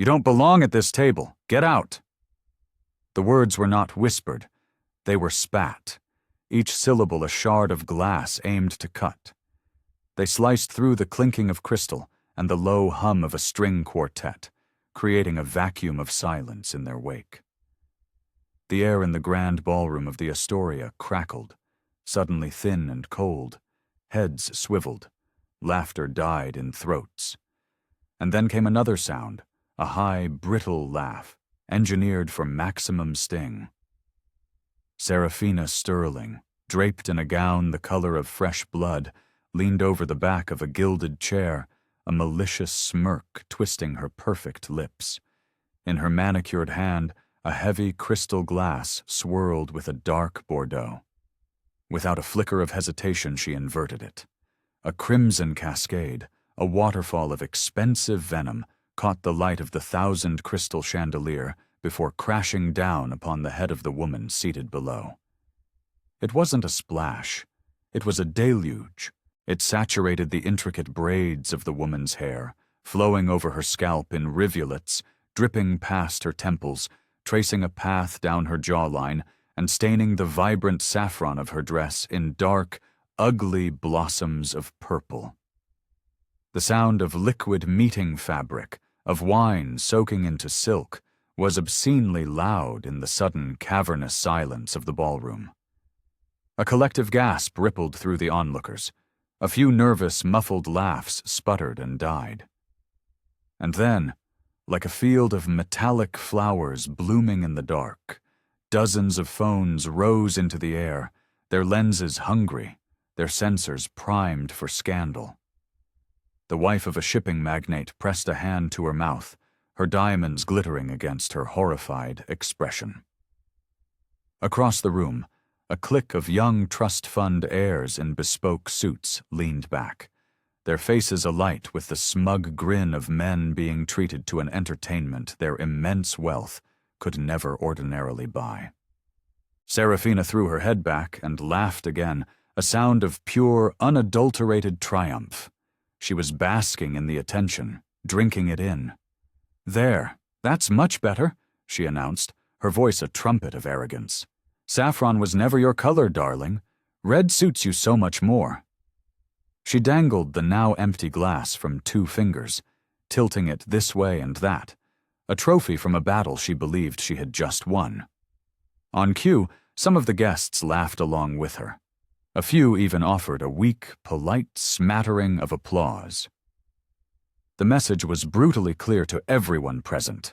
"You don't belong at this table. Get out." The words were not whispered. They were spat, each syllable a shard of glass aimed to cut. They sliced through the clinking of crystal and the low hum of a string quartet, creating a vacuum of silence in their wake. The air in the grand ballroom of the Astoria crackled, suddenly thin and cold. Heads swiveled. Laughter died in throats. And then came another sound, a high, brittle laugh, engineered for maximum sting. Serafina Sterling, draped in a gown the color of fresh blood, leaned over the back of a gilded chair, a malicious smirk twisting her perfect lips. In her manicured hand, a heavy crystal glass swirled with a dark Bordeaux. Without a flicker of hesitation, she inverted it. A crimson cascade, a waterfall of expensive venom, caught the light of the 1,000-crystal chandelier before crashing down upon the head of the woman seated below. It wasn't a splash. It was a deluge. It saturated the intricate braids of the woman's hair, flowing over her scalp in rivulets, dripping past her temples, tracing a path down her jawline, and staining the vibrant saffron of her dress in dark, ugly blossoms of purple. The sound of liquid meeting fabric, of wine soaking into silk, was obscenely loud in the sudden cavernous silence of the ballroom. A collective gasp rippled through the onlookers. A few nervous, muffled laughs sputtered and died. And then, like a field of metallic flowers blooming in the dark, dozens of phones rose into the air, their lenses hungry, their sensors primed for scandal. The wife of a shipping magnate pressed a hand to her mouth, her diamonds glittering against her horrified expression. Across the room, a clique of young trust fund heirs in bespoke suits leaned back, their faces alight with the smug grin of men being treated to an entertainment their immense wealth could never ordinarily buy. Serafina threw her head back and laughed again, a sound of pure, unadulterated triumph. She was basking in the attention, drinking it in. "There, that's much better," she announced, her voice a trumpet of arrogance. "Saffron was never your color, darling. Red suits you so much more." She dangled the now empty glass from 2 fingers, tilting it this way and that, a trophy from a battle she believed she had just won. On cue, some of the guests laughed along with her. A few even offered a weak, polite smattering of applause. The message was brutally clear to everyone present.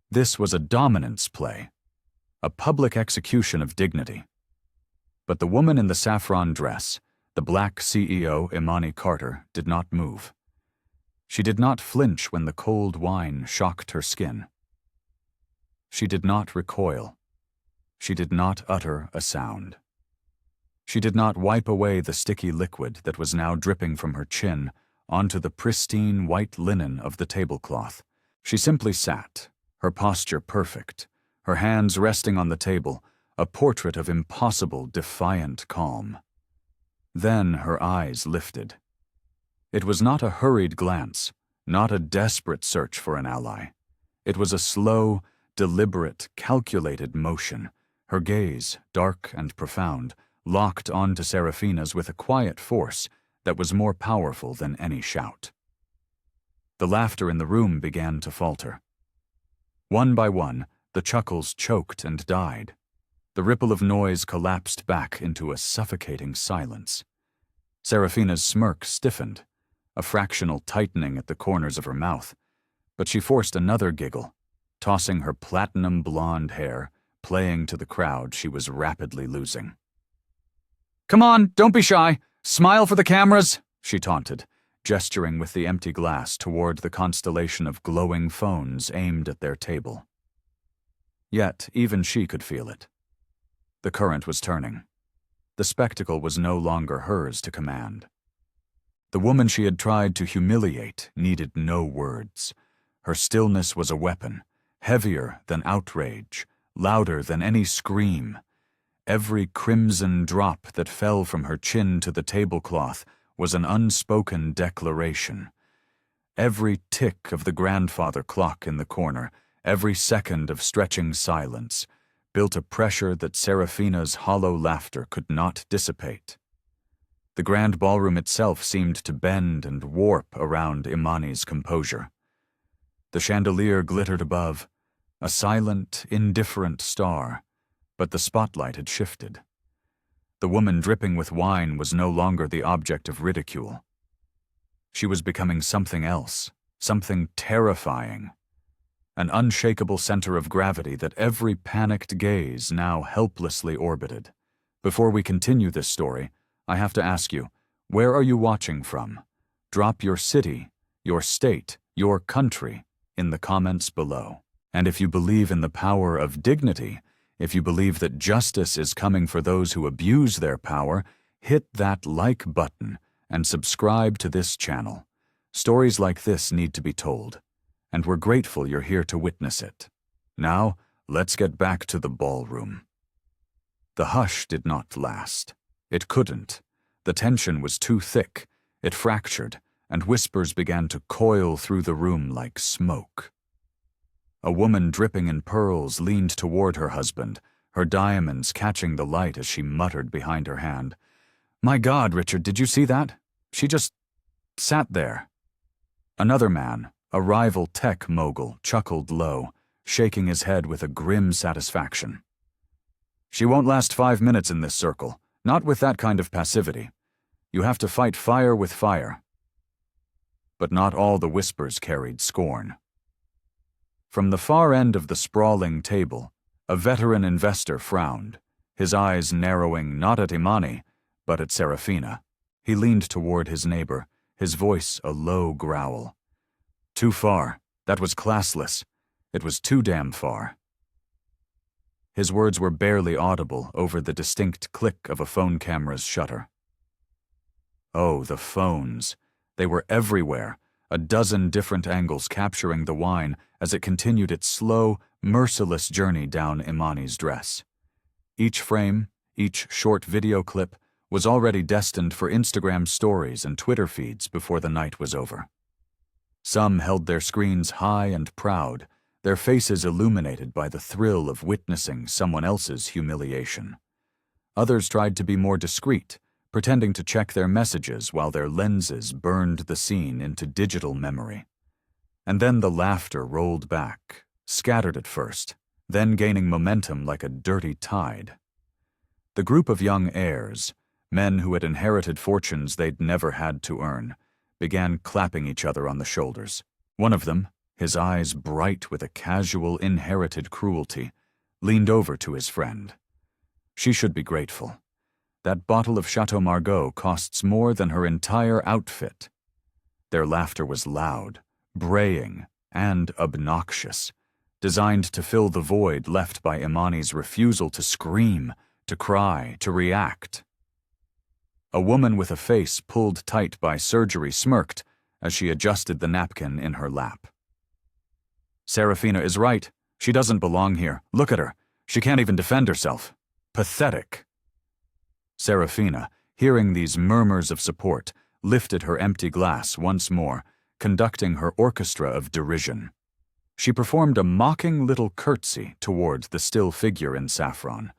This was a dominance play, a public execution of dignity. But the woman in the saffron dress, the black CEO Imani Carter, did not move. She did not flinch when the cold wine shocked her skin. She did not recoil. She did not utter a sound. She did not wipe away the sticky liquid that was now dripping from her chin onto the pristine white linen of the tablecloth. She simply sat, her posture perfect, her hands resting on the table, a portrait of impossible, defiant calm. Then her eyes lifted. It was not a hurried glance, not a desperate search for an ally. It was a slow, deliberate, calculated motion, her gaze, dark and profound, locked onto Serafina's with a quiet force that was more powerful than any shout. The laughter in the room began to falter. One by one, the chuckles choked and died. The ripple of noise collapsed back into a suffocating silence. Serafina's smirk stiffened, a fractional tightening at the corners of her mouth, but she forced another giggle, tossing her platinum blonde hair, playing to the crowd she was rapidly losing. "Come on, don't be shy. Smile for the cameras," she taunted, gesturing with the empty glass toward the constellation of glowing phones aimed at their table. Yet even she could feel it. The current was turning. The spectacle was no longer hers to command. The woman she had tried to humiliate needed no words. Her stillness was a weapon, heavier than outrage, louder than any scream. Every crimson drop that fell from her chin to the tablecloth was an unspoken declaration. Every tick of the grandfather clock in the corner, every second of stretching silence, built a pressure that Serafina's hollow laughter could not dissipate. The grand ballroom itself seemed to bend and warp around Imani's composure. The chandelier glittered above, a silent, indifferent star, but the spotlight had shifted. The woman dripping with wine was no longer the object of ridicule. She was becoming something else, something terrifying. An unshakable center of gravity that every panicked gaze now helplessly orbited. Before we continue this story, I have to ask you, where are you watching from? Drop your city, your state, your country in the comments below. And if you believe in the power of dignity, if you believe that justice is coming for those who abuse their power, hit that like button and subscribe to this channel. Stories like this need to be told, and we're grateful you're here to witness it. Now, let's get back to the ballroom. The hush did not last. It couldn't. The tension was too thick. It fractured, and whispers began to coil through the room like smoke. A woman dripping in pearls leaned toward her husband, her diamonds catching the light as she muttered behind her hand. "My God, Richard, did you see that? She just sat there." Another man, a rival tech mogul, chuckled low, shaking his head with a grim satisfaction. "She won't last 5 minutes in this circle, not with that kind of passivity. You have to fight fire with fire." But not all the whispers carried scorn. From the far end of the sprawling table, a veteran investor frowned, his eyes narrowing not at Imani, but at Serafina. He leaned toward his neighbor, his voice a low growl. "Too far. That was classless. It was too damn far." His words were barely audible over the distinct click of a phone camera's shutter. Oh, the phones. They were everywhere, a dozen different angles capturing the wine as it continued its slow, merciless journey down Imani's dress. Each frame, each short video clip, was already destined for Instagram stories and Twitter feeds before the night was over. Some held their screens high and proud, their faces illuminated by the thrill of witnessing someone else's humiliation. Others tried to be more discreet, pretending to check their messages while their lenses burned the scene into digital memory. And then the laughter rolled back, scattered at first, then gaining momentum like a dirty tide. The group of young heirs, men who had inherited fortunes they'd never had to earn, began clapping each other on the shoulders. One of them, his eyes bright with a casual inherited cruelty, leaned over to his friend. She should be grateful. That bottle of Chateau Margaux costs more than her entire outfit. Their laughter was loud, braying, and obnoxious, designed to fill the void left by Imani's refusal to scream, to cry, to react. A woman with a face pulled tight by surgery smirked as she adjusted the napkin in her lap. "Serafina is right. She doesn't belong here. Look at her. She can't even defend herself. Pathetic." Serafina, hearing these murmurs of support, lifted her empty glass once more, conducting her orchestra of derision. She performed a mocking little curtsy toward the still figure in saffron,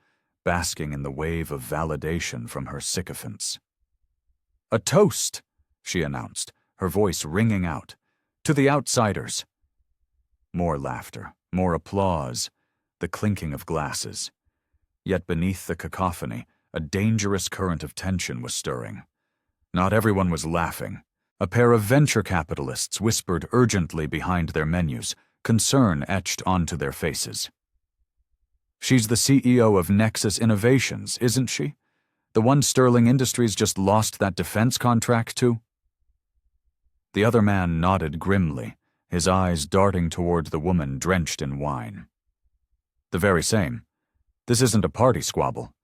basking in the wave of validation from her sycophants. "A toast," she announced, her voice ringing out, "to the outsiders." More laughter, more applause, the clinking of glasses. Yet beneath the cacophony, a dangerous current of tension was stirring. Not everyone was laughing. A pair of venture capitalists whispered urgently behind their menus, concern etched onto their faces. "She's the CEO of Nexus Innovations, isn't she? The one Sterling Industries just lost that defense contract to?" The other man nodded grimly, his eyes darting toward the woman drenched in wine. "The very same. This isn't a party squabble.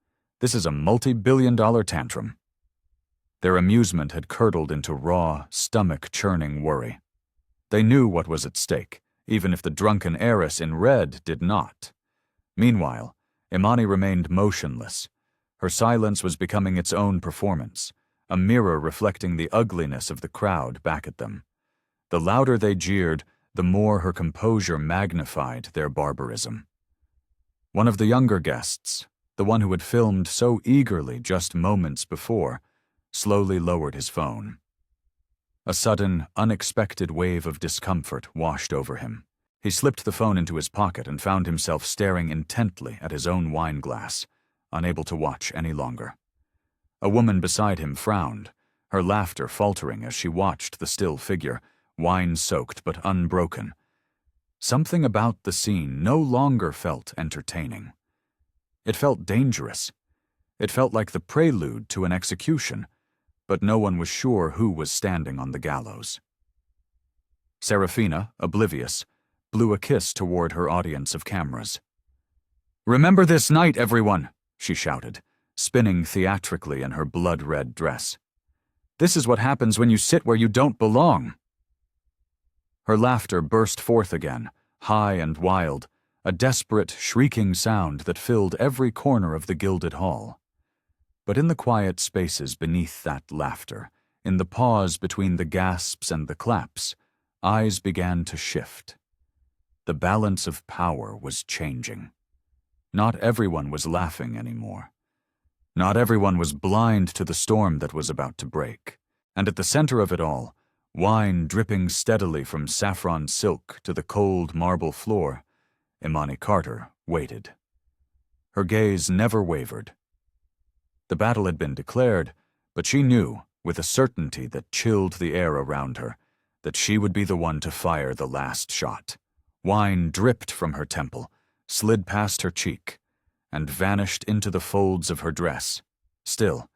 This is a multi-billion-dollar tantrum." Their amusement had curdled into raw, stomach-churning worry. They knew what was at stake, even if the drunken heiress in red did not. Meanwhile, Imani remained motionless. Her silence was becoming its own performance, a mirror reflecting the ugliness of the crowd back at them. The louder they jeered, the more her composure magnified their barbarism. One of the younger guests, the one who had filmed so eagerly just moments before, slowly lowered his phone. A sudden, unexpected wave of discomfort washed over him. He slipped the phone into his pocket and found himself staring intently at his own wine glass, unable to watch any longer. A woman beside him frowned, her laughter faltering as she watched the still figure, wine-soaked but unbroken. Something about the scene no longer felt entertaining. It felt dangerous. It felt like the prelude to an execution, but no one was sure who was standing on the gallows. Serafina, oblivious, blew a kiss toward her audience of cameras. "Remember this night, everyone," she shouted, spinning theatrically in her blood-red dress. "This is what happens when you sit where you don't belong." Her laughter burst forth again, high and wild, a desperate, shrieking sound that filled every corner of the gilded hall. But in the quiet spaces beneath that laughter, in the pause between the gasps and the claps, eyes began to shift. The balance of power was changing. Not everyone was laughing anymore. Not everyone was blind to the storm that was about to break. And at the center of it all, wine dripping steadily from saffron silk to the cold marble floor, Imani Carter waited. Her gaze never wavered. The battle had been declared, but she knew, with a certainty that chilled the air around her, that she would be the one to fire the last shot. Wine dripped from her temple, slid past her cheek, and vanished into the folds of her dress. Still,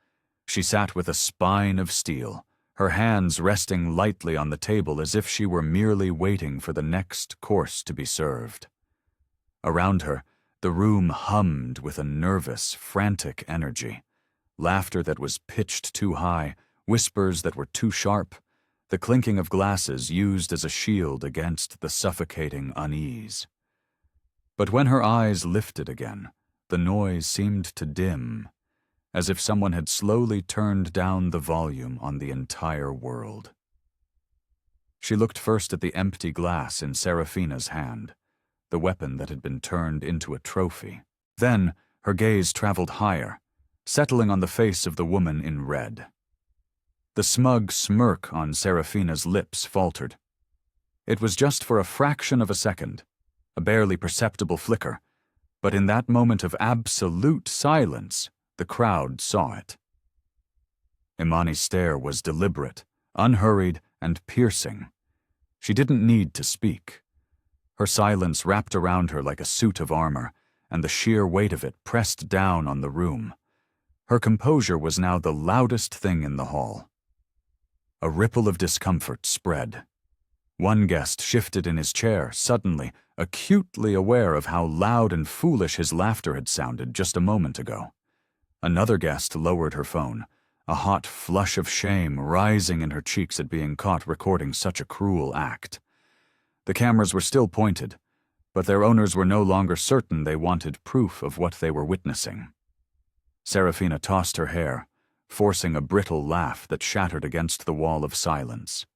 she sat with a spine of steel, her hands resting lightly on the table as if she were merely waiting for the next course to be served. Around her, the room hummed with a nervous, frantic energy. Laughter that was pitched too high, whispers that were too sharp, the clinking of glasses used as a shield against the suffocating unease. But when her eyes lifted again, the noise seemed to dim, as if someone had slowly turned down the volume on the entire world. She looked first at the empty glass in Serafina's hand, the weapon that had been turned into a trophy. Then her gaze traveled higher, settling on the face of the woman in red. The smug smirk on Serafina's lips faltered. It was just for a fraction of a second, a barely perceptible flicker, but in that moment of absolute silence, the crowd saw it. Imani's stare was deliberate, unhurried, and piercing. She didn't need to speak. Her silence wrapped around her like a suit of armor, and the sheer weight of it pressed down on the room. Her composure was now the loudest thing in the hall. A ripple of discomfort spread. One guest shifted in his chair, suddenly, acutely aware of how loud and foolish his laughter had sounded just a moment ago. Another guest lowered her phone, a hot flush of shame rising in her cheeks at being caught recording such a cruel act. The cameras were still pointed, but their owners were no longer certain they wanted proof of what they were witnessing. Serafina tossed her hair, forcing a brittle laugh that shattered against the wall of silence.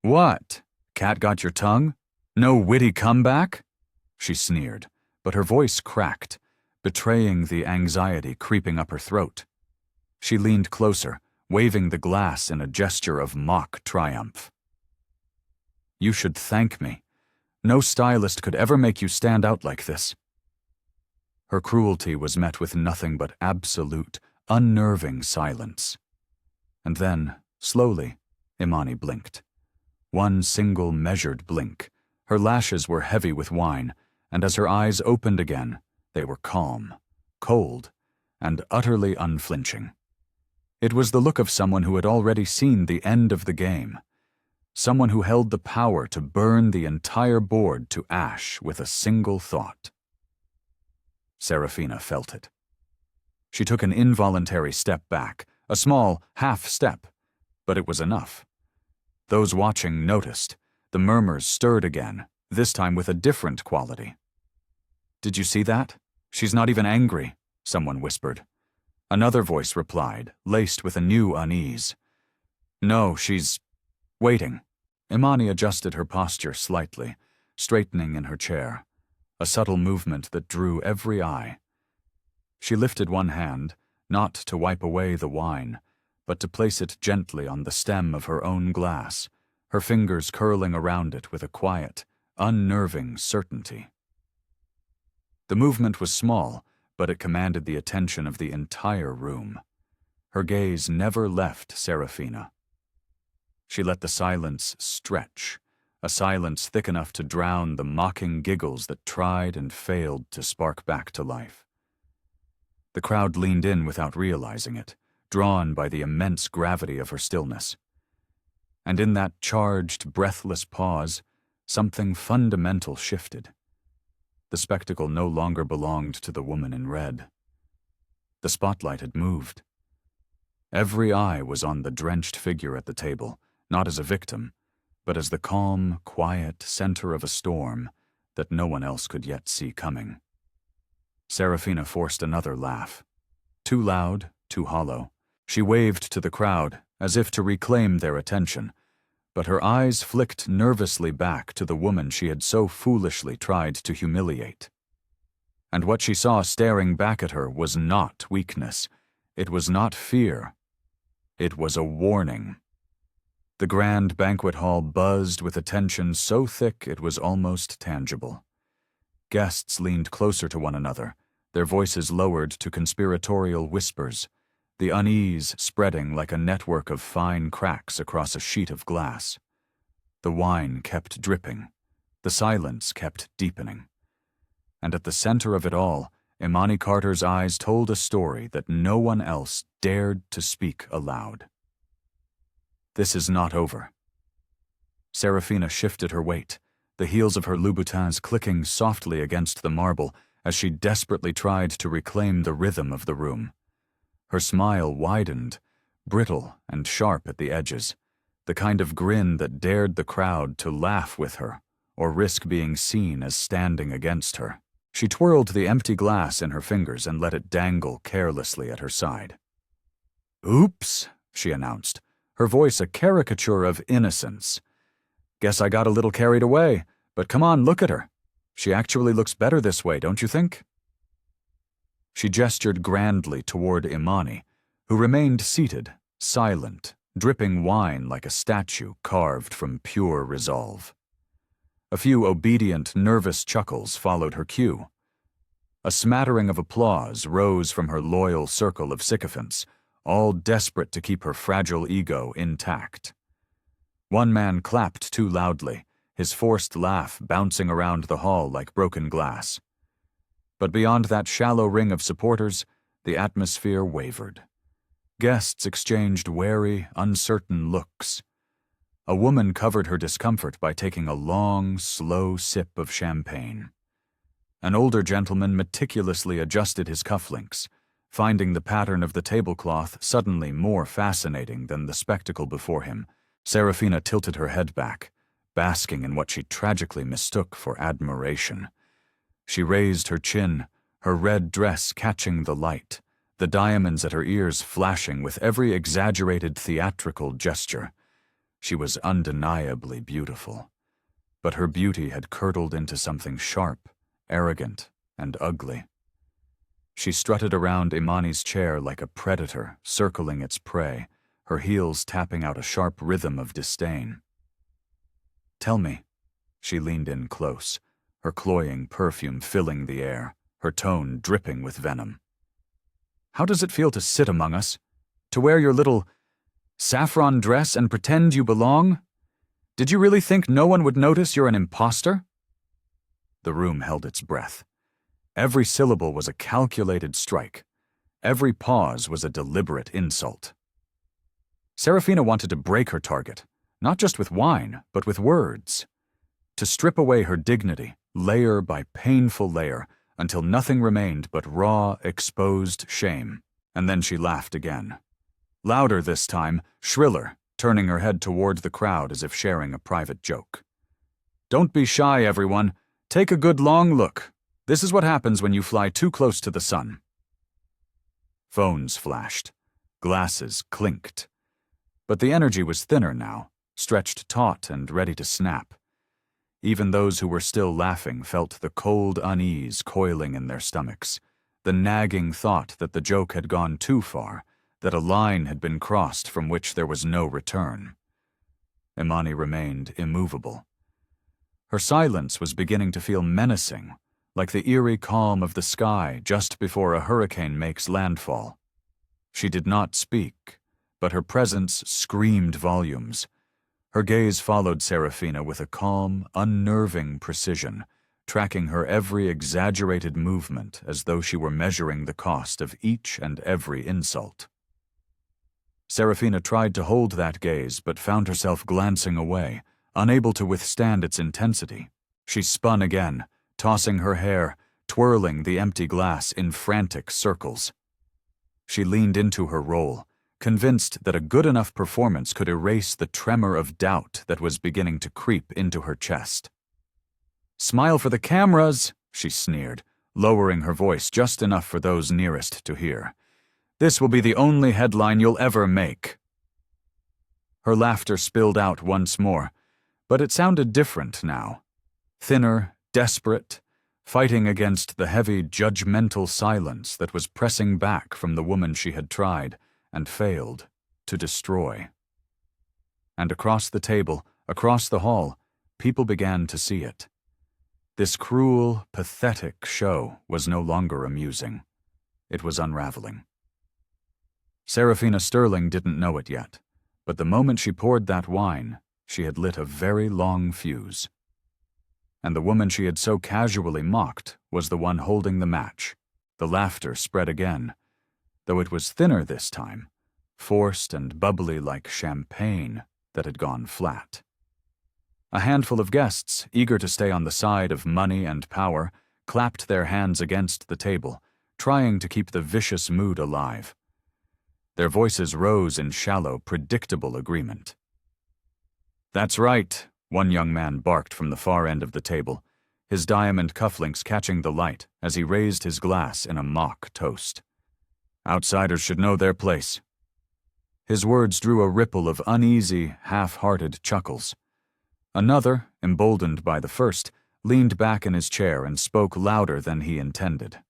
"What? Cat got your tongue? No witty comeback?" She sneered, but her voice cracked, betraying the anxiety creeping up her throat. She leaned closer, waving the glass in a gesture of mock triumph. "You should thank me. No stylist could ever make you stand out like this." Her cruelty was met with nothing but absolute, unnerving silence. And then, slowly, Imani blinked. One single measured blink. Her lashes were heavy with wine, and as her eyes opened again, they were calm, cold, and utterly unflinching. It was the look of someone who had already seen the end of the game, someone who held the power to burn the entire board to ash with a single thought. Serafina felt it. She took an involuntary step back, a small half step, but it was enough. Those watching noticed. The murmurs stirred again, this time with a different quality. "Did you see that? She's not even angry," someone whispered. Another voice replied, laced with a new unease. "No, she's waiting. Imani adjusted her posture slightly, straightening in her chair, a subtle movement that drew every eye. She lifted one hand, not to wipe away the wine, but to place it gently on the stem of her own glass, her fingers curling around it with a quiet, unnerving certainty. The movement was small, but it commanded the attention of the entire room. Her gaze never left Serafina. She let the silence stretch, a silence thick enough to drown the mocking giggles that tried and failed to spark back to life. The crowd leaned in without realizing it, drawn by the immense gravity of her stillness. And in that charged, breathless pause, something fundamental shifted. The spectacle no longer belonged to the woman in red. The spotlight had moved. Every eye was on the drenched figure at the table, not as a victim, but as the calm, quiet center of a storm that no one else could yet see coming. Serafina forced another laugh. Too loud, too hollow. She waved to the crowd, as if to reclaim their attention, but her eyes flicked nervously back to the woman she had so foolishly tried to humiliate. And what she saw staring back at her was not weakness. It was not fear. It was a warning. The grand banquet hall buzzed with attention so thick it was almost tangible. Guests leaned closer to one another, their voices lowered to conspiratorial whispers, the unease spreading like a network of fine cracks across a sheet of glass. The wine kept dripping. The silence kept deepening. And at the center of it all, Imani Carter's eyes told a story that no one else dared to speak aloud. This is not over. Serafina shifted her weight, the heels of her Louboutins clicking softly against the marble as she desperately tried to reclaim the rhythm of the room. Her smile widened, brittle and sharp at the edges, the kind of grin that dared the crowd to laugh with her or risk being seen as standing against her. She twirled the empty glass in her fingers and let it dangle carelessly at her side. "Oops," she announced, her voice a caricature of innocence. "Guess I got a little carried away, but come on, look at her. She actually looks better this way, don't you think?" She gestured grandly toward Imani, who remained seated, silent, dripping wine like a statue carved from pure resolve. A few obedient, nervous chuckles followed her cue. A smattering of applause rose from her loyal circle of sycophants, all desperate to keep her fragile ego intact. One man clapped too loudly, his forced laugh bouncing around the hall like broken glass. But beyond that shallow ring of supporters, the atmosphere wavered. Guests exchanged wary, uncertain looks. A woman covered her discomfort by taking a long, slow sip of champagne. An older gentleman meticulously adjusted his cufflinks, finding the pattern of the tablecloth suddenly more fascinating than the spectacle before him. Serafina tilted her head back, basking in what she tragically mistook for admiration. She raised her chin, her red dress catching the light, the diamonds at her ears flashing with every exaggerated theatrical gesture. She was undeniably beautiful, but her beauty had curdled into something sharp, arrogant, and ugly. She strutted around Imani's chair like a predator circling its prey, her heels tapping out a sharp rhythm of disdain. "Tell me," she leaned in close, her cloying perfume filling the air, her tone dripping with venom. "How does it feel to sit among us? To wear your little saffron dress and pretend you belong? Did you really think no one would notice you're an imposter?" The room held its breath. Every syllable was a calculated strike. Every pause was a deliberate insult. Serafina wanted to break her target, not just with wine, but with words. To strip away her dignity, layer by painful layer, until nothing remained but raw, exposed shame. And then she laughed again. Louder this time, shriller, turning her head toward the crowd as if sharing a private joke. "Don't be shy, everyone. Take a good long look. This is what happens when you fly too close to the sun." Phones flashed. Glasses clinked. But the energy was thinner now, stretched taut and ready to snap. Even those who were still laughing felt the cold unease coiling in their stomachs, the nagging thought that the joke had gone too far, that a line had been crossed from which there was no return. Imani remained immovable. Her silence was beginning to feel menacing, like the eerie calm of the sky just before a hurricane makes landfall. She did not speak, but her presence screamed volumes. Her gaze followed Serafina with a calm, unnerving precision, tracking her every exaggerated movement as though she were measuring the cost of each and every insult. Serafina tried to hold that gaze but found herself glancing away, unable to withstand its intensity. She spun again, tossing her hair, twirling the empty glass in frantic circles. She leaned into her role, convinced that a good enough performance could erase the tremor of doubt that was beginning to creep into her chest. "Smile for the cameras," she sneered, lowering her voice just enough for those nearest to hear. "This will be the only headline you'll ever make." Her laughter spilled out once more, but it sounded different now. Thinner, desperate, fighting against the heavy, judgmental silence that was pressing back from the woman she had tried, and failed, to destroy. And across the table, across the hall, people began to see it. This cruel, pathetic show was no longer amusing. It was unraveling. Serafina Sterling didn't know it yet, but the moment she poured that wine, she had lit a very long fuse. And the woman she had so casually mocked was the one holding the match. The laughter spread again, though it was thinner this time, forced and bubbly like champagne that had gone flat. A handful of guests, eager to stay on the side of money and power, clapped their hands against the table, trying to keep the vicious mood alive. Their voices rose in shallow, predictable agreement. "That's right," one young man barked from the far end of the table, his diamond cufflinks catching the light as he raised his glass in a mock toast. "Outsiders should know their place." His words drew a ripple of uneasy, half-hearted chuckles. Another, emboldened by the first, leaned back in his chair and spoke louder than he intended.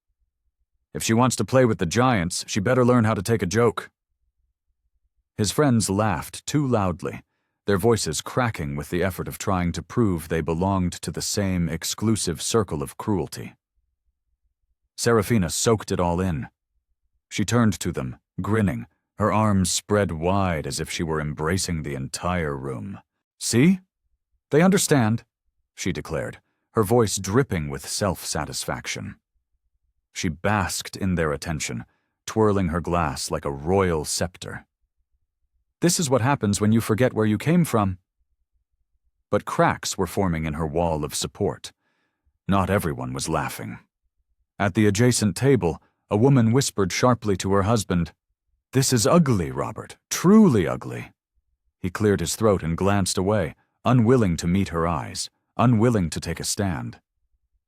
"If she wants to play with the giants, she better learn how to take a joke." His friends laughed too loudly, their voices cracking with the effort of trying to prove they belonged to the same exclusive circle of cruelty. Serafina soaked it all in. She turned to them, grinning, her arms spread wide as if she were embracing the entire room. "See? They understand," she declared, her voice dripping with self-satisfaction. She basked in their attention, twirling her glass like a royal scepter. "This is what happens when you forget where you came from." But cracks were forming in her wall of support. Not everyone was laughing. At the adjacent table, a woman whispered sharply to her husband, "This is ugly, Robert, truly ugly." He cleared his throat and glanced away, unwilling to meet her eyes, unwilling to take a stand.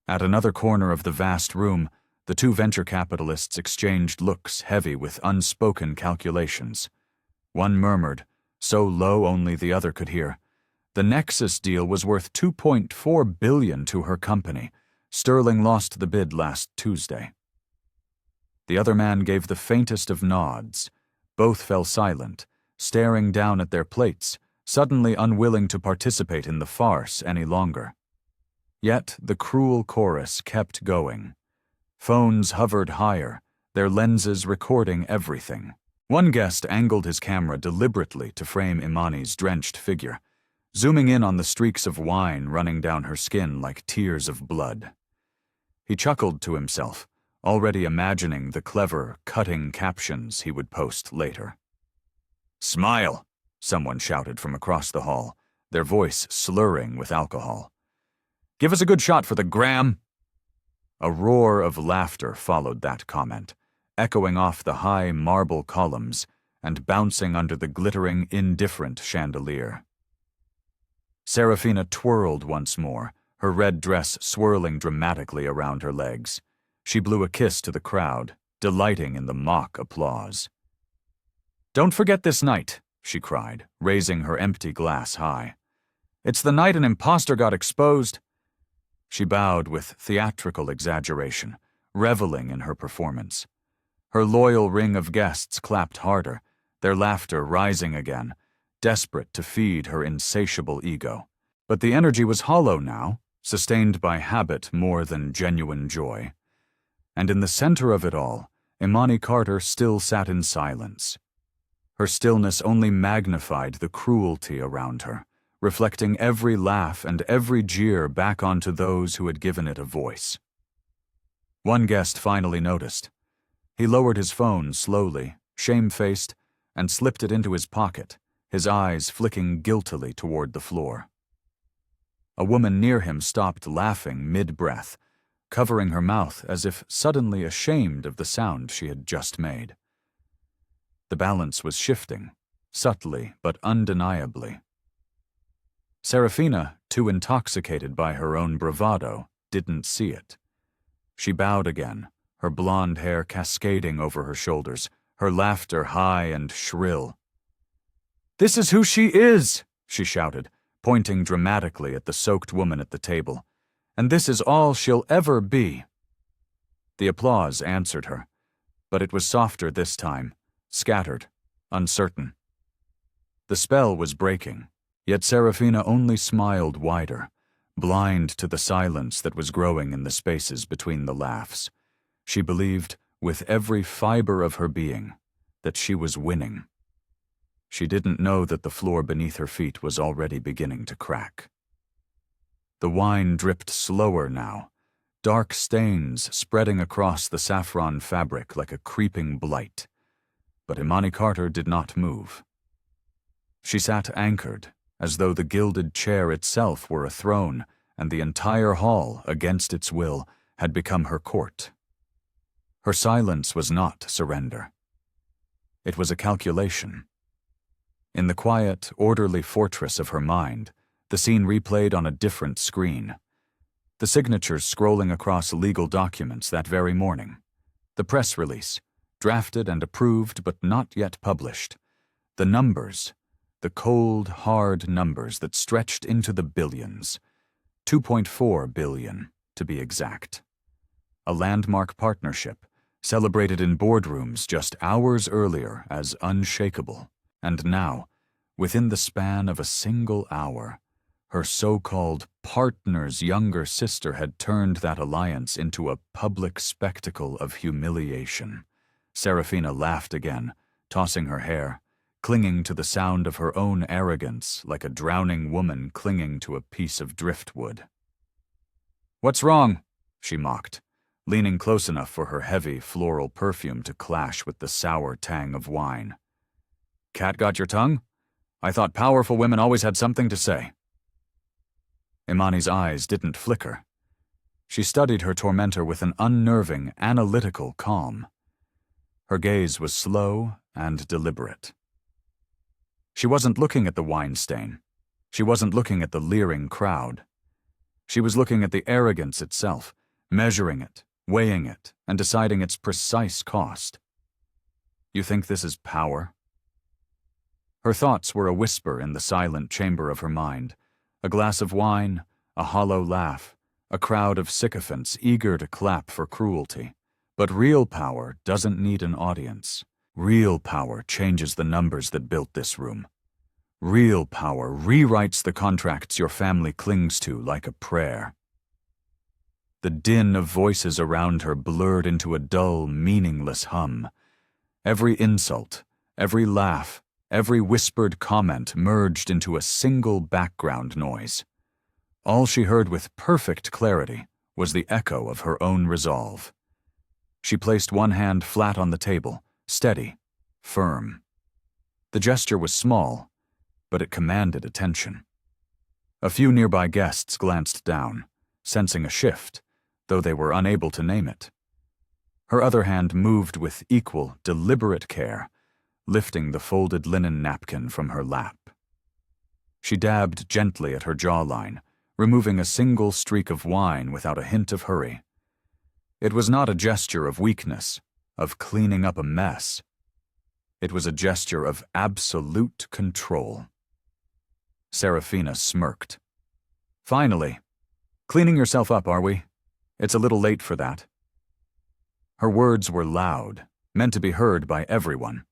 At another corner of the vast room, the two venture capitalists exchanged looks heavy with unspoken calculations. One murmured, so low only the other could hear, "The Nexus deal was worth $2.4 billion to her company. Sterling lost the bid last Tuesday." The other man gave the faintest of nods. Both fell silent, staring down at their plates, suddenly unwilling to participate in the farce any longer. Yet the cruel chorus kept going. Phones hovered higher, their lenses recording everything. One guest angled his camera deliberately to frame Imani's drenched figure, zooming in on the streaks of wine running down her skin like tears of blood. He chuckled to himself, already imagining the clever, cutting captions he would post later. "Smile!" someone shouted from across the hall, their voice slurring with alcohol. "Give us a good shot for the gram!" A roar of laughter followed that comment, echoing off the high marble columns and bouncing under the glittering, indifferent chandelier. Serafina twirled once more, her red dress swirling dramatically around her legs. She blew a kiss to the crowd, delighting in the mock applause. "Don't forget this night," she cried, raising her empty glass high. "It's the night an imposter got exposed." She bowed with theatrical exaggeration, reveling in her performance. Her loyal ring of guests clapped harder, their laughter rising again, desperate to feed her insatiable ego. But the energy was hollow now, sustained by habit more than genuine joy. And in the center of it all, Imani Carter still sat in silence. Her stillness only magnified the cruelty around her, reflecting every laugh and every jeer back onto those who had given it a voice. One guest finally noticed. He lowered his phone slowly, shamefaced, and slipped it into his pocket, his eyes flicking guiltily toward the floor. A woman near him stopped laughing mid-breath, covering her mouth as if suddenly ashamed of the sound she had just made. The balance was shifting, subtly but undeniably. Serafina, too intoxicated by her own bravado, didn't see it. She bowed again, her blonde hair cascading over her shoulders, her laughter high and shrill. "This is who she is!" she shouted, pointing dramatically at the soaked woman at the table. "And this is all she'll ever be." The applause answered her, but it was softer this time, scattered, uncertain. The spell was breaking, yet Serafina only smiled wider, blind to the silence that was growing in the spaces between the laughs. She believed, with every fiber of her being, that she was winning. She didn't know that the floor beneath her feet was already beginning to crack. The wine dripped slower now, dark stains spreading across the saffron fabric like a creeping blight. But Imani Carter did not move. She sat anchored, as though the gilded chair itself were a throne, and the entire hall, against its will, had become her court. Her silence was not surrender. It was a calculation. In the quiet, orderly fortress of her mind, the scene replayed on a different screen. The signatures scrolling across legal documents that very morning. The press release, drafted and approved but not yet published. The numbers, the cold, hard numbers that stretched into the billions. 2.4 billion, to be exact. A landmark partnership, celebrated in boardrooms just hours earlier as unshakable. And now, within the span of a single hour, her so-called partner's younger sister had turned that alliance into a public spectacle of humiliation. Serafina laughed again, tossing her hair, clinging to the sound of her own arrogance like a drowning woman clinging to a piece of driftwood. "What's wrong?" she mocked, leaning close enough for her heavy, floral perfume to clash with the sour tang of wine. "Cat got your tongue? I thought powerful women always had something to say." Imani's eyes didn't flicker. She studied her tormentor with an unnerving, analytical calm. Her gaze was slow and deliberate. She wasn't looking at the wine stain. She wasn't looking at the leering crowd. She was looking at the arrogance itself, measuring it, weighing it, and deciding its precise cost. "You think this is power?" Her thoughts were a whisper in the silent chamber of her mind, a glass of wine, a hollow laugh, a crowd of sycophants eager to clap for cruelty. But real power doesn't need an audience. Real power changes the numbers that built this room. Real power rewrites the contracts your family clings to like a prayer. The din of voices around her blurred into a dull, meaningless hum. Every insult, every laugh, every whispered comment merged into a single background noise. All she heard with perfect clarity was the echo of her own resolve. She placed one hand flat on the table, steady, firm. The gesture was small, but it commanded attention. A few nearby guests glanced down, sensing a shift, though they were unable to name it. Her other hand moved with equal, deliberate care, lifting the folded linen napkin from her lap. She dabbed gently at her jawline, removing a single streak of wine without a hint of hurry. It was not a gesture of weakness, of cleaning up a mess. It was a gesture of absolute control. Serafina smirked. "Finally. Cleaning yourself up, are we? It's a little late for that." Her words were loud, meant to be heard by everyone.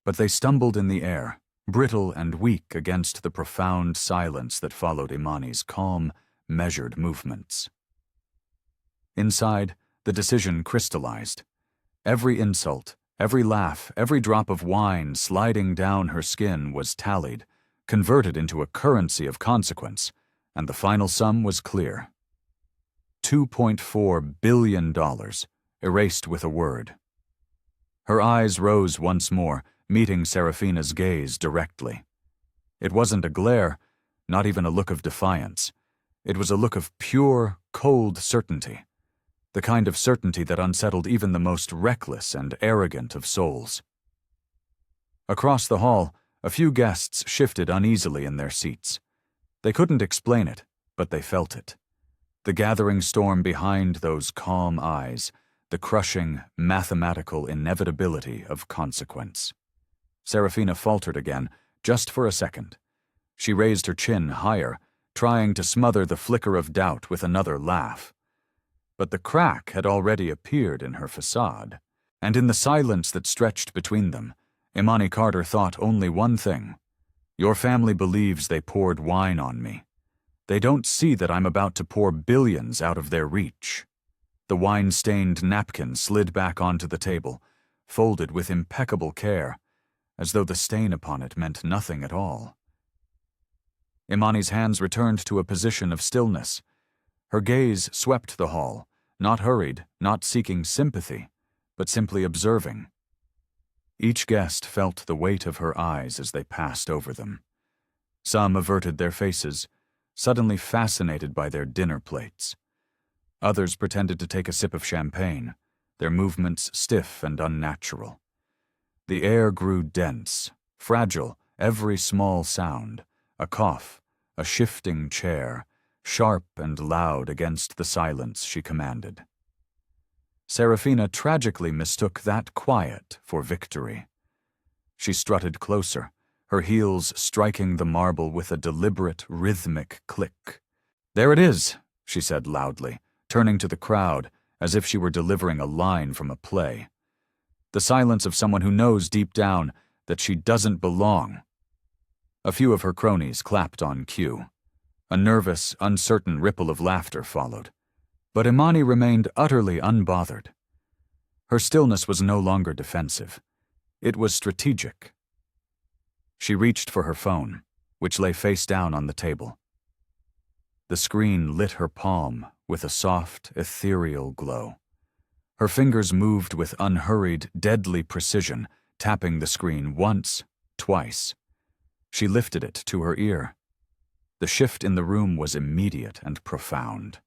But they stumbled in the air, brittle and weak against the profound silence that followed Imani's calm, measured movements. Inside, the decision crystallized. Every insult, every laugh, every drop of wine sliding down her skin was tallied, converted into a currency of consequence, and the final sum was clear. $2.4 billion, erased with a word. Her eyes rose once more, meeting Serafina's gaze directly. It wasn't a glare, not even a look of defiance. It was a look of pure, cold certainty, the kind of certainty that unsettled even the most reckless and arrogant of souls. Across the hall, a few guests shifted uneasily in their seats. They couldn't explain it, but they felt it. The gathering storm behind those calm eyes, the crushing, mathematical inevitability of consequence. Serafina faltered again, just for a second. She raised her chin higher, trying to smother the flicker of doubt with another laugh. But the crack had already appeared in her facade, and in the silence that stretched between them, Imani Carter thought only one thing. Your family believes they poured wine on me. They don't see that I'm about to pour billions out of their reach. The wine-stained napkin slid back onto the table, folded with impeccable care, as though the stain upon it meant nothing at all. Imani's hands returned to a position of stillness. Her gaze swept the hall, not hurried, not seeking sympathy, but simply observing. Each guest felt the weight of her eyes as they passed over them. Some averted their faces, suddenly fascinated by their dinner plates. Others pretended to take a sip of champagne, their movements stiff and unnatural. The air grew dense, fragile, every small sound, a cough, a shifting chair, sharp and loud against the silence she commanded. Serafina tragically mistook that quiet for victory. She strutted closer, her heels striking the marble with a deliberate, rhythmic click. "There it is," she said loudly, turning to the crowd as if she were delivering a line from a play. The silence of someone who knows deep down that she doesn't belong. A few of her cronies clapped on cue. A nervous, uncertain ripple of laughter followed. But Imani remained utterly unbothered. Her stillness was no longer defensive. It was strategic. She reached for her phone, which lay face down on the table. The screen lit her palm with a soft, ethereal glow. Her fingers moved with unhurried, deadly precision, tapping the screen once, twice. She lifted it to her ear. The shift in the room was immediate and profound.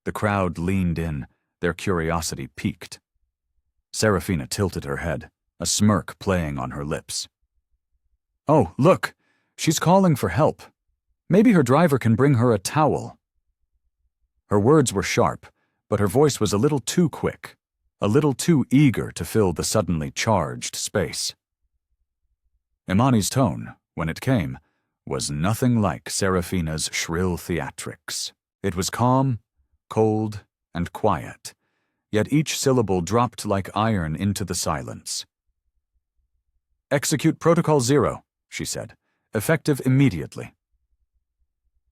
The crowd leaned in, their curiosity piqued. Serafina tilted her head, a smirk playing on her lips. "Oh, look! She's calling for help. Maybe her driver can bring her a towel." Her words were sharp, but her voice was a little too quick, a little too eager to fill the suddenly charged space. Imani's tone, when it came, was nothing like Serafina's shrill theatrics. It was calm, cold, and quiet, yet each syllable dropped like iron into the silence. "Execute Protocol 0, she said, "effective immediately."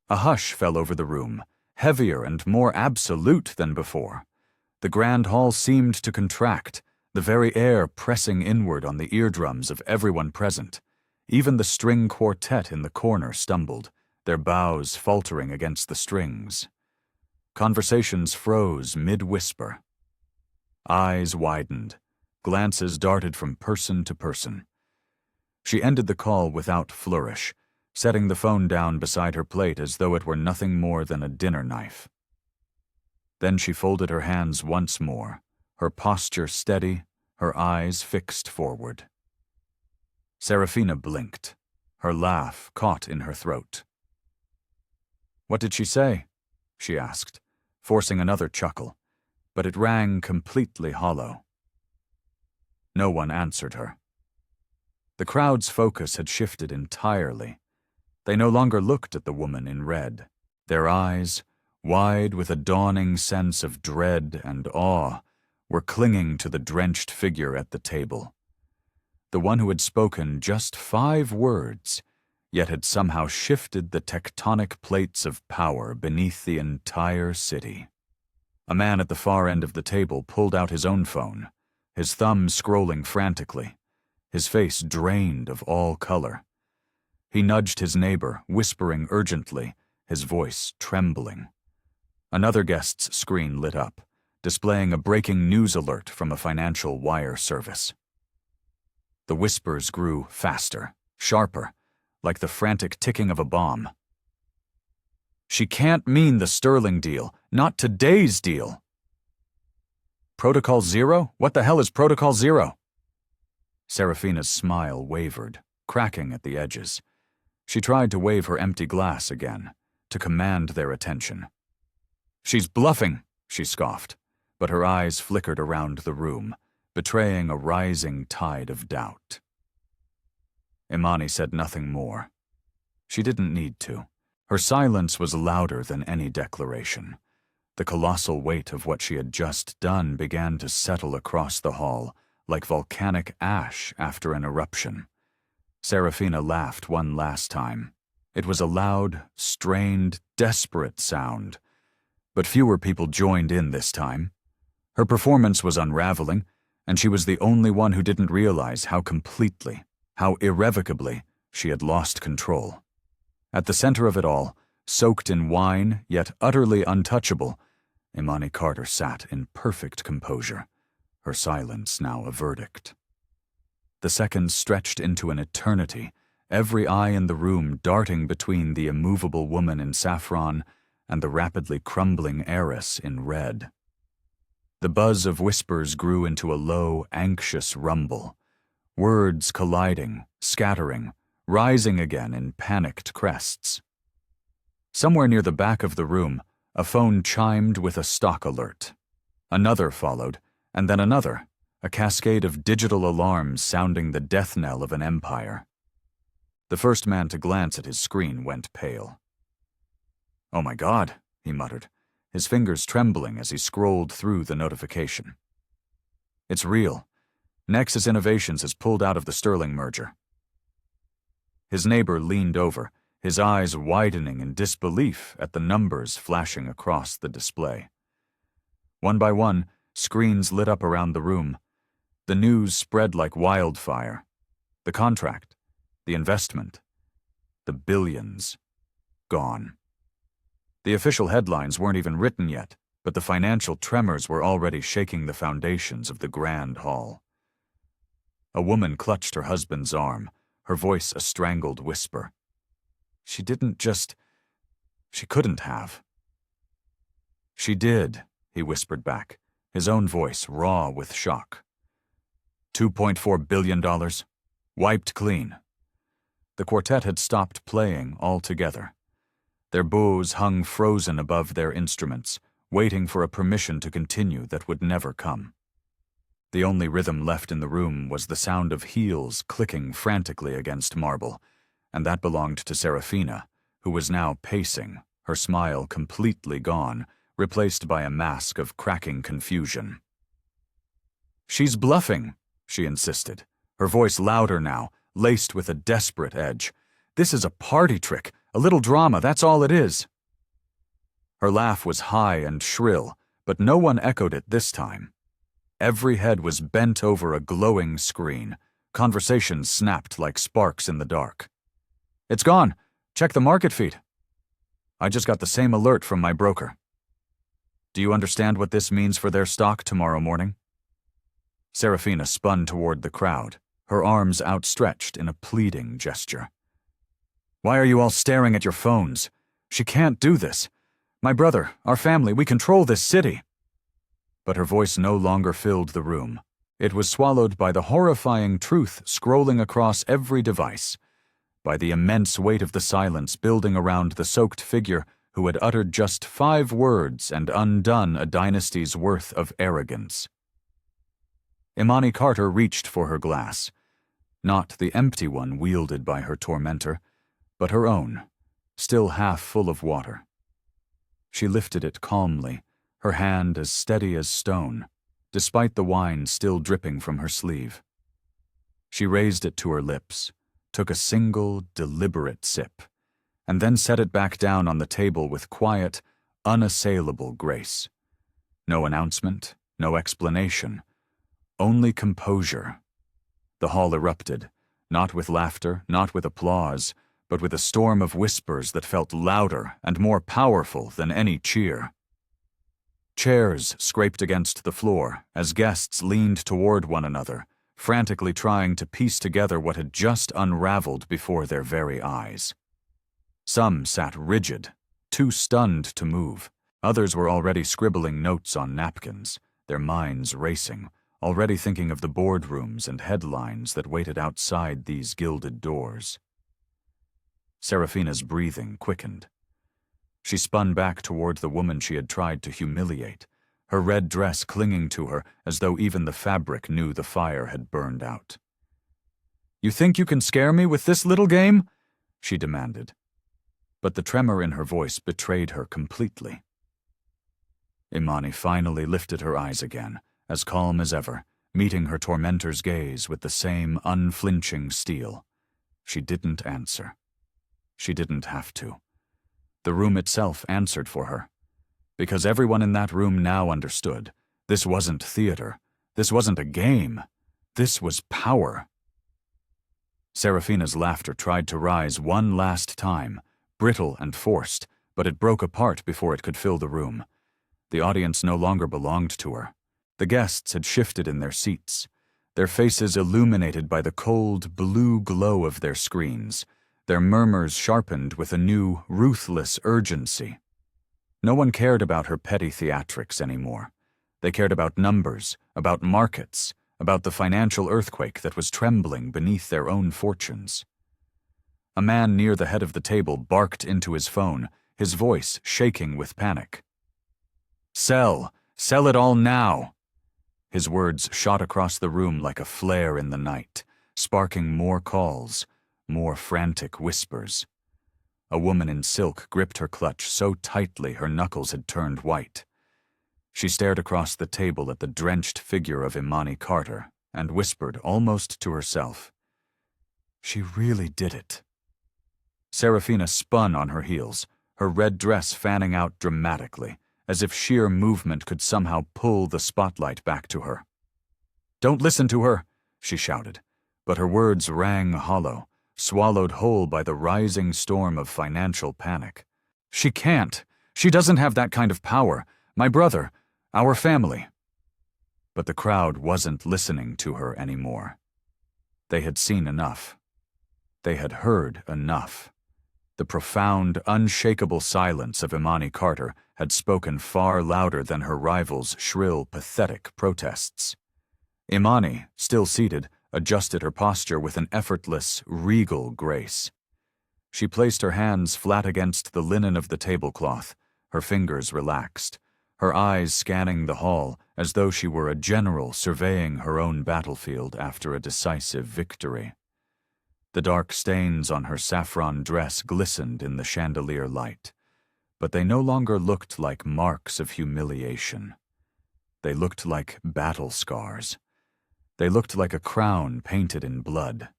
A hush fell over the room, heavier and more absolute than before. The grand hall seemed to contract, the very air pressing inward on the eardrums of everyone present. Even the string quartet in the corner stumbled, their bows faltering against the strings. Conversations froze mid-whisper. Eyes widened, glances darted from person to person. She ended the call without flourish, setting the phone down beside her plate as though it were nothing more than a dinner knife. Then she folded her hands once more, her posture steady, her eyes fixed forward. Serafina blinked, her laugh caught in her throat. "What did she say?" she asked, forcing another chuckle, but it rang completely hollow. No one answered her. The crowd's focus had shifted entirely. They no longer looked at the woman in red. Their eyes, wide with a dawning sense of dread and awe, were clinging to the drenched figure at the table. The one who had spoken just 5 words, yet had somehow shifted the tectonic plates of power beneath the entire city. A man at the far end of the table pulled out his own phone, his thumb scrolling frantically, his face drained of all color. He nudged his neighbor, whispering urgently, his voice trembling. Another guest's screen lit up, displaying a breaking news alert from a financial wire service. The whispers grew faster, sharper, like the frantic ticking of a bomb. "She can't mean the Sterling deal, not today's deal." "Protocol Zero? What the hell is Protocol Zero?" Serafina's smile wavered, cracking at the edges. She tried to wave her empty glass again, to command their attention. "She's bluffing," she scoffed, but her eyes flickered around the room, betraying a rising tide of doubt. Imani said nothing more. She didn't need to. Her silence was louder than any declaration. The colossal weight of what she had just done began to settle across the hall, like volcanic ash after an eruption. Serafina laughed one last time. It was a loud, strained, desperate sound. But fewer people joined in this time. Her performance was unraveling, and she was the only one who didn't realize how completely, how irrevocably, she had lost control. At the center of it all, soaked in wine, yet utterly untouchable, Imani Carter sat in perfect composure, her silence now a verdict. The seconds stretched into an eternity, every eye in the room darting between the immovable woman in saffron and the rapidly crumbling heiress in red. The buzz of whispers grew into a low, anxious rumble, words colliding, scattering, rising again in panicked crests. Somewhere near the back of the room, a phone chimed with a stock alert. Another followed, and then another, a cascade of digital alarms sounding the death knell of an empire. The first man to glance at his screen went pale. "Oh my God," he muttered, his fingers trembling as he scrolled through the notification. "It's real. Nexus Innovations has pulled out of the Sterling merger." His neighbor leaned over, his eyes widening in disbelief at the numbers flashing across the display. One by one, screens lit up around the room. The news spread like wildfire. The contract, the investment, the billions, gone. The official headlines weren't even written yet, but the financial tremors were already shaking the foundations of the grand hall. A woman clutched her husband's arm, her voice a strangled whisper. She couldn't have. "She did," he whispered back, his own voice raw with shock. $2.4 billion, wiped clean. The quartet had stopped playing altogether. Their bows hung frozen above their instruments, waiting for a permission to continue that would never come. The only rhythm left in the room was the sound of heels clicking frantically against marble, and that belonged to Serafina, who was now pacing, her smile completely gone, replaced by a mask of cracking confusion. "She's bluffing," she insisted, her voice louder now, laced with a desperate edge. "This is a party trick, a little drama, that's all it is." Her laugh was high and shrill, but no one echoed it this time. Every head was bent over a glowing screen. Conversations snapped like sparks in the dark. "It's gone. Check the market feed." "I just got the same alert from my broker." "Do you understand what this means for their stock tomorrow morning?" Serafina spun toward the crowd, her arms outstretched in a pleading gesture. "Why are you all staring at your phones? She can't do this. My brother, our family, we control this city." But her voice no longer filled the room. It was swallowed by the horrifying truth scrolling across every device, by the immense weight of the silence building around the soaked figure who had uttered just 5 words and undone a dynasty's worth of arrogance. Imani Carter reached for her glass. Not the empty one wielded by her tormentor, but her own, still half full of water. She lifted it calmly, her hand as steady as stone, despite the wine still dripping from her sleeve. She raised it to her lips, took a single, deliberate sip, and then set it back down on the table with quiet, unassailable grace. No announcement, no explanation, only composure. The hall erupted, not with laughter, not with applause, but with a storm of whispers that felt louder and more powerful than any cheer. Chairs scraped against the floor as guests leaned toward one another, frantically trying to piece together what had just unraveled before their very eyes. Some sat rigid, too stunned to move. Others were already scribbling notes on napkins, their minds racing, already thinking of the boardrooms and headlines that waited outside these gilded doors. Serafina's breathing quickened. She spun back toward the woman she had tried to humiliate, her red dress clinging to her as though even the fabric knew the fire had burned out. "You think you can scare me with this little game?" she demanded. But the tremor in her voice betrayed her completely. Imani finally lifted her eyes again, as calm as ever, meeting her tormentor's gaze with the same unflinching steel. She didn't answer. She didn't have to. The room itself answered for her. Because everyone in that room now understood. This wasn't theater. This wasn't a game. This was power. Serafina's laughter tried to rise one last time, brittle and forced, but it broke apart before it could fill the room. The audience no longer belonged to her. The guests had shifted in their seats, their faces illuminated by the cold, blue glow of their screens, their murmurs sharpened with a new, ruthless urgency. No one cared about her petty theatrics anymore. They cared about numbers, about markets, about the financial earthquake that was trembling beneath their own fortunes. A man near the head of the table barked into his phone, his voice shaking with panic. "Sell! Sell it all now!" His words shot across the room like a flare in the night, sparking more calls, more frantic whispers. A woman in silk gripped her clutch so tightly her knuckles had turned white. She stared across the table at the drenched figure of Imani Carter and whispered almost to herself, "She really did it." Serafina spun on her heels, her red dress fanning out dramatically, as if sheer movement could somehow pull the spotlight back to her. "Don't listen to her," she shouted, but her words rang hollow, swallowed whole by the rising storm of financial panic. "She can't. She doesn't have that kind of power. My brother, our family." But the crowd wasn't listening to her anymore. They had seen enough. They had heard enough. The profound, unshakable silence of Imani Carter had spoken far louder than her rival's shrill, pathetic protests. Imani, still seated, adjusted her posture with an effortless, regal grace. She placed her hands flat against the linen of the tablecloth, her fingers relaxed, her eyes scanning the hall as though she were a general surveying her own battlefield after a decisive victory. The dark stains on her saffron dress glistened in the chandelier light, but they no longer looked like marks of humiliation. They looked like battle scars. They looked like a crown painted in blood.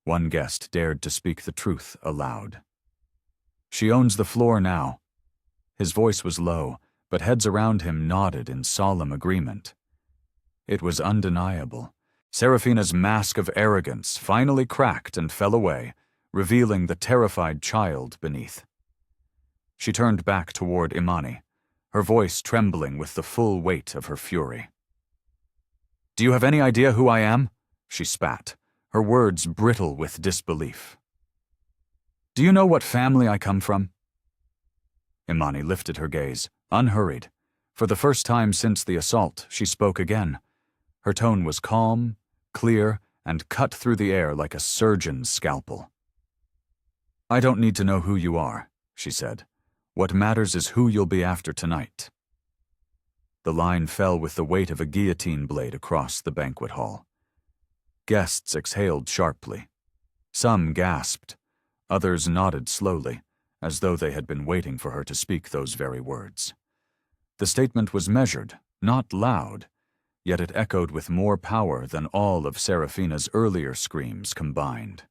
One guest dared to speak the truth aloud. "She owns the floor now." His voice was low, but heads around him nodded in solemn agreement. It was undeniable. Serafina's mask of arrogance finally cracked and fell away, revealing the terrified child beneath. She turned back toward Imani, her voice trembling with the full weight of her fury. "Do you have any idea who I am?" she spat, her words brittle with disbelief. "Do you know what family I come from?" Imani lifted her gaze, unhurried. For the first time since the assault, she spoke again. Her tone was calm, clear, and cut through the air like a surgeon's scalpel. "I don't need to know who you are," she said. "What matters is who you'll be after tonight." The line fell with the weight of a guillotine blade across the banquet hall. Guests exhaled sharply. Some gasped. Others nodded slowly, as though they had been waiting for her to speak those very words. The statement was measured, not loud, yet it echoed with more power than all of Serafina's earlier screams combined.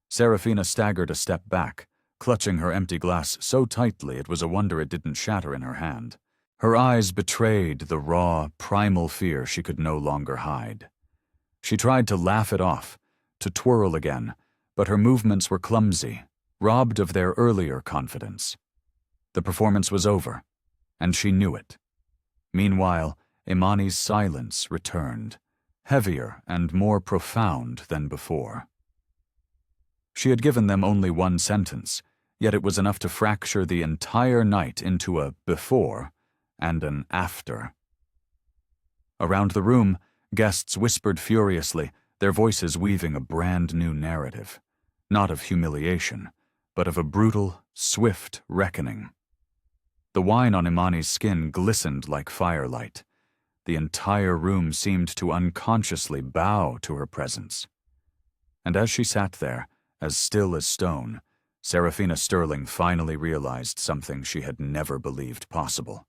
Serafina staggered a step back, clutching her empty glass so tightly it was a wonder it didn't shatter in her hand. Her eyes betrayed the raw, primal fear she could no longer hide. She tried to laugh it off, to twirl again, but her movements were clumsy, robbed of their earlier confidence. The performance was over, and she knew it. Meanwhile, Imani's silence returned, heavier and more profound than before. She had given them only one sentence, yet it was enough to fracture the entire night into a before and an after. Around the room, guests whispered furiously, their voices weaving a brand new narrative, not of humiliation, but of a brutal, swift reckoning. The wine on Imani's skin glistened like firelight. The entire room seemed to unconsciously bow to her presence. And as she sat there, as still as stone, Serafina Sterling finally realized something she had never believed possible.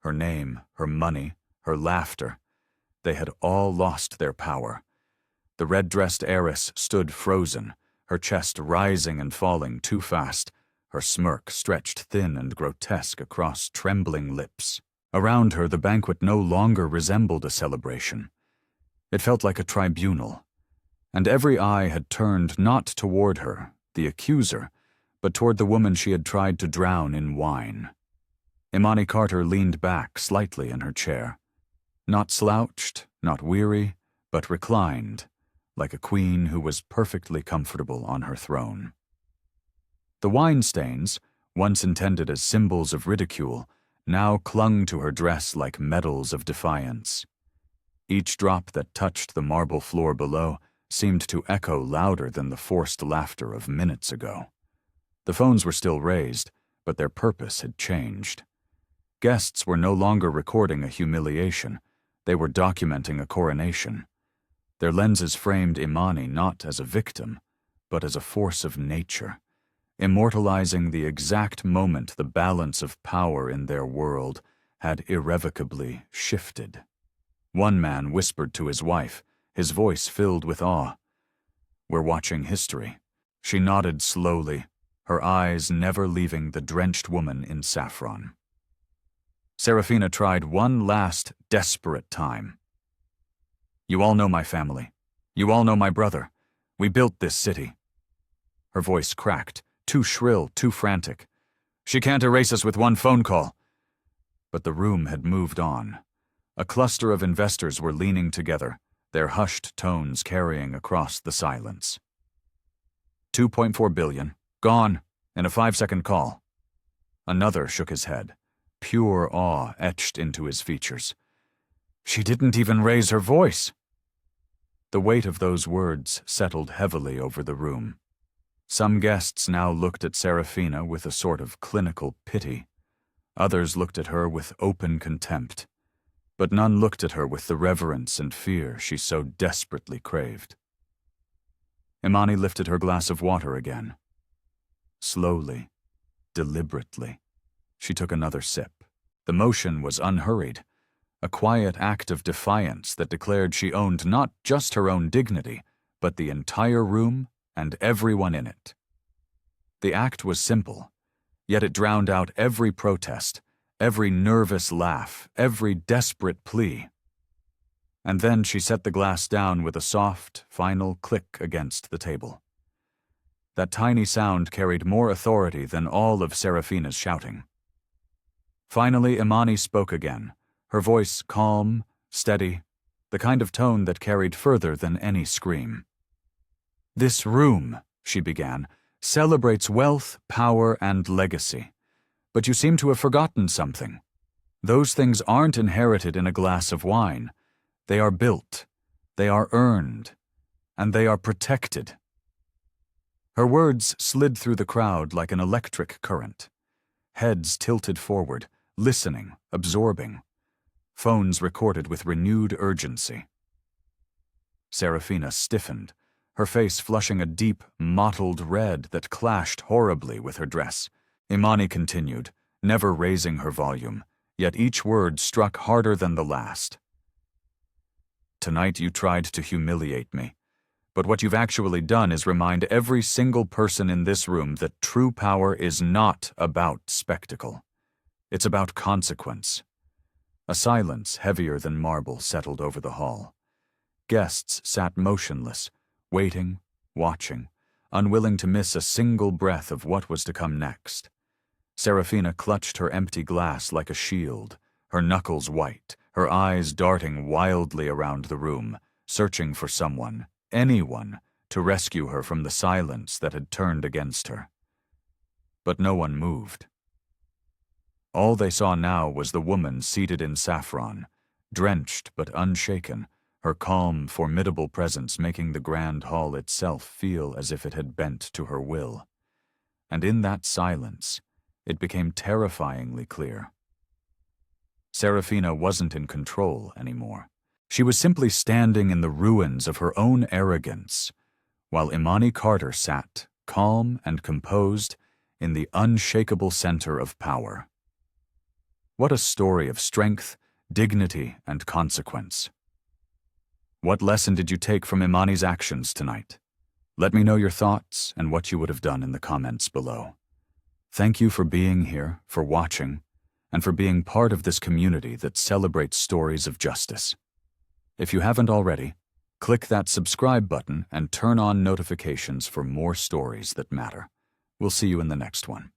Her name, her money, her laughter, they had all lost their power. The red-dressed heiress stood frozen, her chest rising and falling too fast, her smirk stretched thin and grotesque across trembling lips. Around her, the banquet no longer resembled a celebration. It felt like a tribunal, and every eye had turned not toward her, the accuser, but toward the woman she had tried to drown in wine. Imani Carter leaned back slightly in her chair. Not slouched, not weary, but reclined, like a queen who was perfectly comfortable on her throne. The wine stains, once intended as symbols of ridicule, now clung to her dress like medals of defiance. Each drop that touched the marble floor below seemed to echo louder than the forced laughter of minutes ago. The phones were still raised, but their purpose had changed. Guests were no longer recording a humiliation, they were documenting a coronation. Their lenses framed Imani not as a victim, but as a force of nature, immortalizing the exact moment the balance of power in their world had irrevocably shifted. One man whispered to his wife, his voice filled with awe, "We're watching history." She nodded slowly, her eyes never leaving the drenched woman in saffron. Serafina tried one last, desperate time. "You all know my family. You all know my brother. We built this city." Her voice cracked, too shrill, too frantic. "She can't erase us with one phone call." But the room had moved on. A cluster of investors were leaning together, their hushed tones carrying across the silence. 2.4 billion, gone, in a 5-second call. Another shook his head, pure awe etched into his features. "She didn't even raise her voice." The weight of those words settled heavily over the room. Some guests now looked at Serafina with a sort of clinical pity. Others looked at her with open contempt. But none looked at her with the reverence and fear she so desperately craved. Imani lifted her glass of water again. Slowly, deliberately, she took another sip. The motion was unhurried, a quiet act of defiance that declared she owned not just her own dignity, but the entire room and everyone in it. The act was simple, yet it drowned out every protest, every nervous laugh, every desperate plea. And then she set the glass down with a soft, final click against the table. That tiny sound carried more authority than all of Serafina's shouting. Finally, Imani spoke again, her voice calm, steady, the kind of tone that carried further than any scream. "This room," she began, "celebrates wealth, power, and legacy. But you seem to have forgotten something. Those things aren't inherited in a glass of wine. They are built, they are earned, and they are protected." Her words slid through the crowd like an electric current. Heads tilted forward, listening, absorbing. Phones recorded with renewed urgency. Serafina stiffened, her face flushing a deep, mottled red that clashed horribly with her dress. Imani continued, never raising her volume, yet each word struck harder than the last. Tonight you tried to humiliate me, but what you've actually done is remind every single person in this room that true power is not about spectacle. It's about consequence. A silence heavier than marble settled over the hall. Guests sat motionless, waiting, watching, unwilling to miss a single breath of what was to come next. Serafina clutched her empty glass like a shield, her knuckles white, her eyes darting wildly around the room, searching for someone, anyone, to rescue her from the silence that had turned against her. But no one moved. All they saw now was the woman seated in saffron, drenched but unshaken, her calm, formidable presence making the grand hall itself feel as if it had bent to her will. And in that silence, it became terrifyingly clear. Serafina wasn't in control anymore. She was simply standing in the ruins of her own arrogance, while Imani Carter sat, calm and composed, in the unshakable center of power. What a story of strength, dignity, and consequence. What lesson did you take from Imani's actions tonight? Let me know your thoughts and what you would have done in the comments below. Thank you for being here, for watching, and for being part of this community that celebrates stories of justice. If you haven't already, click that subscribe button and turn on notifications for more stories that matter. We'll see you in the next one.